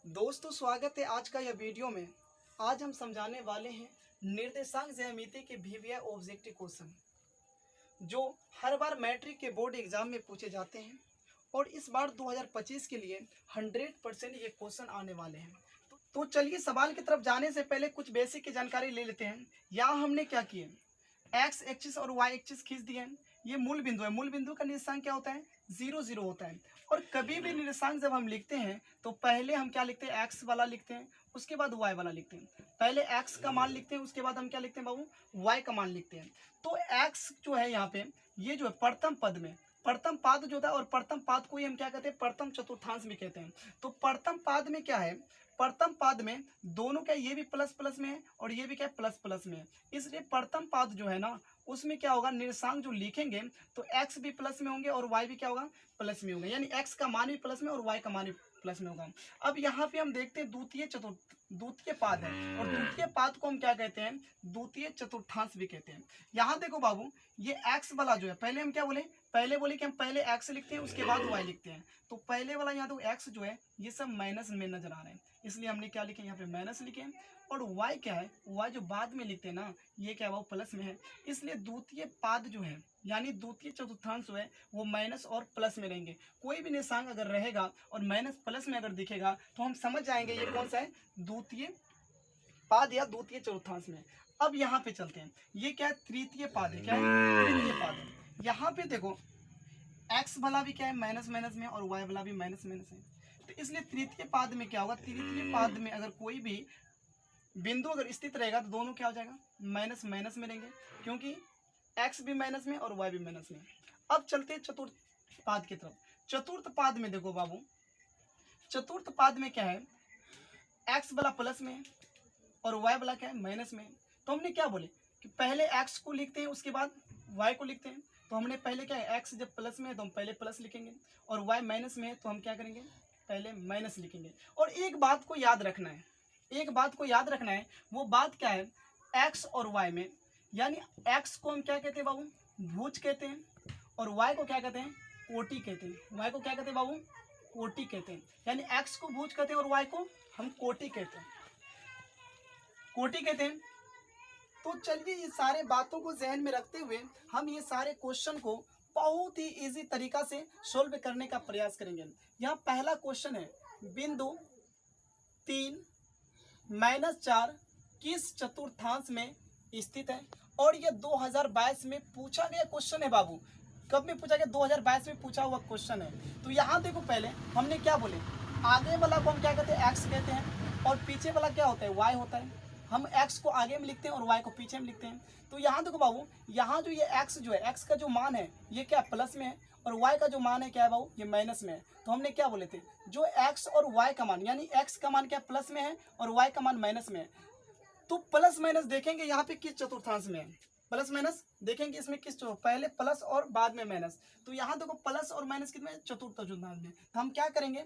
दोस्तों स्वागत है आज का यह वीडियो में। आज हम समझाने वाले हैं निर्देशांक ज्यामिति के वीवीआई ऑब्जेक्टिव क्वेश्चन जो हर बार मैट्रिक के बोर्ड एग्जाम में पूछे जाते हैं और इस बार 2025 के लिए 100% ये क्वेश्चन आने वाले हैं। तो चलिए सवाल की तरफ जाने से पहले कुछ बेसिक की जानकारी ले लेते हैं। यहाँ हमने क्या किए, एक्स एक्सिस और वाई एक्सिस खींच दिए हैं। ये मूल बिंदु है। मूल बिंदु का निर्देशांक क्या होता है, 0 0 होता है। और कभी भी निर्देशांक जब हम लिखते हैं तो पहले हम क्या लिखते हैं, एक्स वाला लिखते हैं, उसके बाद वाई वाला लिखते हैं। पहले एक्स का मान लिखते हैं, उसके बाद हम क्या लिखते हैं बाबू, वाई का मान लिखते हैं। तो एक्स जो है यहाँ पे, ये जो है प्रथम पद में प्रथम पाद जो होता है, और प्रथम पाद को ही हम क्या कहते हैं, प्रथम चतुर्थांश भी कहते हैं। तो प्रथम पाद में क्या है, प्रथम पाद में दोनों क्या, ये भी प्लस प्लस में है और ये भी क्या प्लस प्लस में है। इसलिए प्रथम पाद जो है ना, उसमें क्या होगा, निर्देशांक जो लिखेंगे तो x भी प्लस में होंगे और y भी क्या होगा, प्लस में होगा। यानी x का मान भी प्लस में और y का मान भी प्लस में होगा। अब यहाँ पे हम देखते हैं द्वितीय पाद है, और द्वितीय पाद को हम क्या कहते हैं, द्वितीय चतुर्थांश भी कहते हैं। यहाँ देखो बाबू, ये x वाला जो है, पहले हम क्या बोले, पहले बोले कि हम पहले x लिखते हैं उसके बाद y लिखते हैं। तो पहले वाला यहाँ देखो x जो है ये सब माइनस में नजर आ रहे हैं, इसलिए हमने क्या लिखे, यहाँ पे माइनस लिखे। और y क्या है, y जो बाद में लिखते हैं ना, ये क्या है वो प्लस में है। इसलिए द्वितीय पाद जो है यानी द्वितीय चतुर्थांश जो है वो माइनस और प्लस में रहेंगे। कोई भी निर्देशांक अगर रहेगा और माइनस प्लस में अगर दिखेगा तो हम समझ जाएंगे ये कौन सा है, द्वितीय पाद या द्वितीय चतुर्थांश में। अब यहाँ पे चलते हैं, ये क्या है, तृतीय पाद है। क्या है, तृतीय पाद है। यहाँ पे देखो एक्स वाला भी क्या है, माइनस माइनस में, और वाई वाला भी माइनस माइनस है। तो इसलिए तृतीय पाद में क्या होगा, तृतीय पाद में अगर कोई भी बिंदु अगर स्थित रहेगा तो दोनों क्या हो जाएगा, माइनस माइनस में रहेंगे, क्योंकि x भी माइनस में और y भी माइनस में। अब चलते हैं चतुर्थ पाद की तरफ। चतुर्थ पाद में देखो बाबू, चतुर्थ पाद में क्या है, x वाला प्लस में और y वाला क्या है, माइनस में। तो हमने क्या बोले कि पहले x को लिखते हैं उसके बाद y को लिखते हैं। तो हमने पहले क्या है, x जब प्लस में है तो हम पहले प्लस लिखेंगे, और y माइनस में है तो हम क्या करेंगे, पहले माइनस लिखेंगे। और एक बात को याद रखना है, एक बात को याद रखना है, वो बात क्या है, x और y में, यानी x को हम क्या कहते हैं बाबू, भुज कहते हैं, और y को क्या कहते हैं, कोटि कहते हैं। y को क्या कहते हैं बाबू, कोटि कहते हैं। यानी x को भुज कहते हैं और y को हम कोटि कहते हैं, कोटि कहते हैं। तो चलिए ये सारे बातों को जहन में रखते हुए हम ये सारे क्वेश्चन को बहुत ही इजी तरीका से सोल्व करने का प्रयास करेंगे। यहाँ पहला क्वेश्चन है, बिंदु 3 -4 किस चतुर्थांश में स्थित है। और ये 2022 में पूछा गया क्वेश्चन है बाबू। कब में पूछा गया, 2022 में पूछा हुआ क्वेश्चन है। तो यहाँ देखो, पहले हमने क्या बोले, आगे वाला को हम क्या कहते हैं, एक्स कहते हैं, और पीछे वाला क्या होता है, वाई होता है। हम एक्स को आगे में लिखते हैं और वाई को पीछे में लिखते हैं। तो यहाँ देखो बाबू, यहाँ जो ये एक्स जो है, एक्स का जो मान है ये क्या प्लस में है, और y का जो मान है क्या है बाबू, ये माइनस में है। तो हमने क्या बोले थे, जो x और y का मान, यानी x का मान क्या प्लस में है और y का मान माइनस में है। तो प्लस माइनस देखेंगे यहाँ पे किस चतुर्थांश में है, प्लस माइनस देखेंगे इसमें किस, पहले प्लस और बाद में माइनस। तो यहाँ देखो प्लस और माइनस कितने, चतुर्थ चतुर्थांश में। तो हम क्या करेंगे,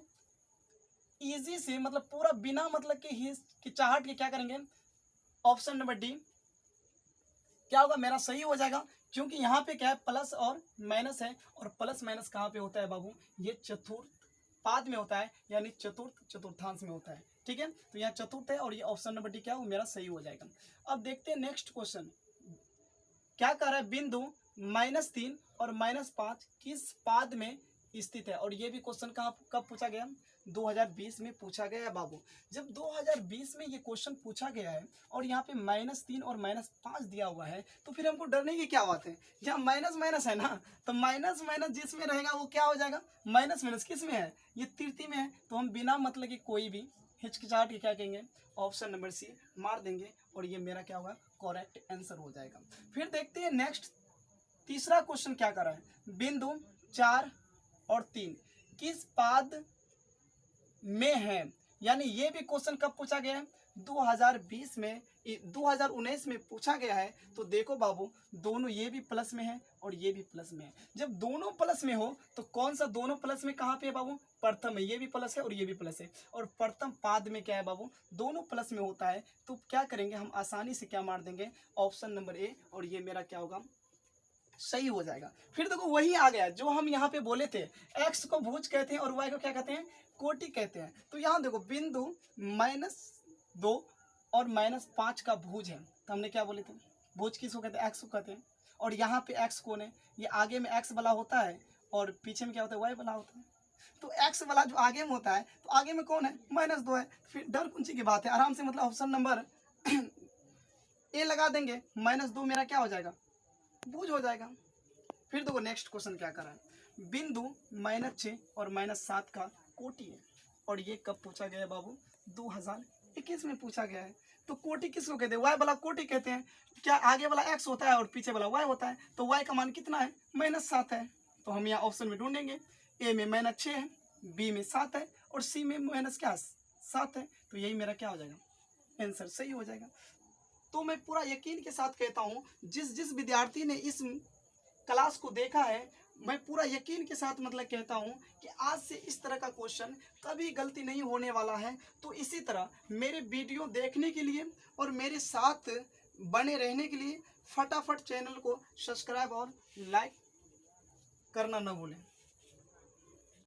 इजी से, मतलब पूरा बिना मतलब कि चाहट के क्या करेंगे, ऑप्शन नंबर डी क्या होगा, मेरा सही हो जाएगा। क्योंकि यहाँ पे क्या है, प्लस और माइनस है, और प्लस माइनस कहाँ पे होता है बाबू, ये चतुर्थ पाद में होता है, यानी चतुर्थ चतुर्थांश में होता है। ठीक है, तो यहाँ चतुर्थ है और ये ऑप्शन नंबर डी क्या हो, मेरा सही हो जाएगा। अब देखते हैं नेक्स्ट क्वेश्चन क्या कर रहा है, बिंदु -3 और -5 किस पाद में स्थित है। और ये भी क्वेश्चन कहाँ कब पूछा गया, 2020 में पूछा गया है बाबू। जब 2020 में ये क्वेश्चन पूछा गया है और यहाँ पे -3 और -5 दिया हुआ है, तो फिर हमको डरने की क्या बात है। जहाँ माइनस माइनस है ना, तो माइनस माइनस जिसमें रहेगा वो क्या हो जाएगा, माइनस माइनस किस में है, ये तृतीय में है। तो हम बिना मतलब कि कोई भी हिचकिचाहट के क्या कहेंगे, ऑप्शन नंबर सी मार देंगे, और ये मेरा क्या होगा, करेक्ट आंसर हो जाएगा। फिर देखते हैं नेक्स्ट तीसरा क्वेश्चन क्या कर रहा है, बिंदु 4 और 3 किस पाद में है। यानी ये भी क्वेश्चन कब पूछा गया है, 2020 में, 2019 में पूछा गया है। तो देखो बाबू, दोनों ये भी प्लस में है और ये भी प्लस में है। जब दोनों प्लस में हो तो कौन सा दोनों प्लस में कहाँ पे है बाबू, प्रथम है, ये भी प्लस है और ये भी प्लस है। और प्रथम पाद में क्या है बाबू, दोनों प्लस में होता है। तो क्या करेंगे, हम आसानी से क्या मार देंगे, ऑप्शन नंबर ए, और ये मेरा क्या होगा, सही हो जाएगा। फिर देखो वही आ गया जो हम यहाँ पे बोले थे, x को भुज कहते हैं और y को क्या कहते हैं, कोटि कहते हैं। तो यहाँ देखो बिंदु -2 और -5 का भुज है, तो हमने क्या बोले थे, भुज किसको कहते हैं, x को कहते हैं। और यहाँ पे x कौन है, ये आगे में x वाला होता है और पीछे में क्या होता है, y वाला होता है। तो x वाला जो आगे में होता है, तो आगे में कौन है, -2 है। फिर डर कुंची की बात है, आराम से मतलब ऑप्शन नंबर ए लगा देंगे, -2 मेरा क्या हो जाएगा, भुज हो जाएगा। फिर देखो नेक्स्ट क्वेश्चन क्या करा है, बिंदु -6 और -7 का कोटि है। और ये कब पूछा गया है बाबू, 2021 में पूछा गया है। तो कोटि किसको कहते हैं, y वाला कोटि कहते हैं। क्या आगे वाला x होता है और पीछे वाला y होता है, तो y का मान कितना है, -7 है। तो हम यहाँ ऑप्शन में ढूंढेंगे, ए में -6 है, बी में 7 है और सी में -7 है। तो यही मेरा क्या हो जाएगा, आंसर सही हो जाएगा। तो मैं पूरा यकीन के साथ कहता हूँ, जिस जिस विद्यार्थी ने इस क्लास को देखा है, मैं पूरा यकीन के साथ मतलब कहता हूँ कि आज से इस तरह का क्वेश्चन कभी गलती नहीं होने वाला है। तो इसी तरह मेरे वीडियो देखने के लिए और मेरे साथ बने रहने के लिए फटाफट चैनल को सब्सक्राइब और लाइक करना न भूलें।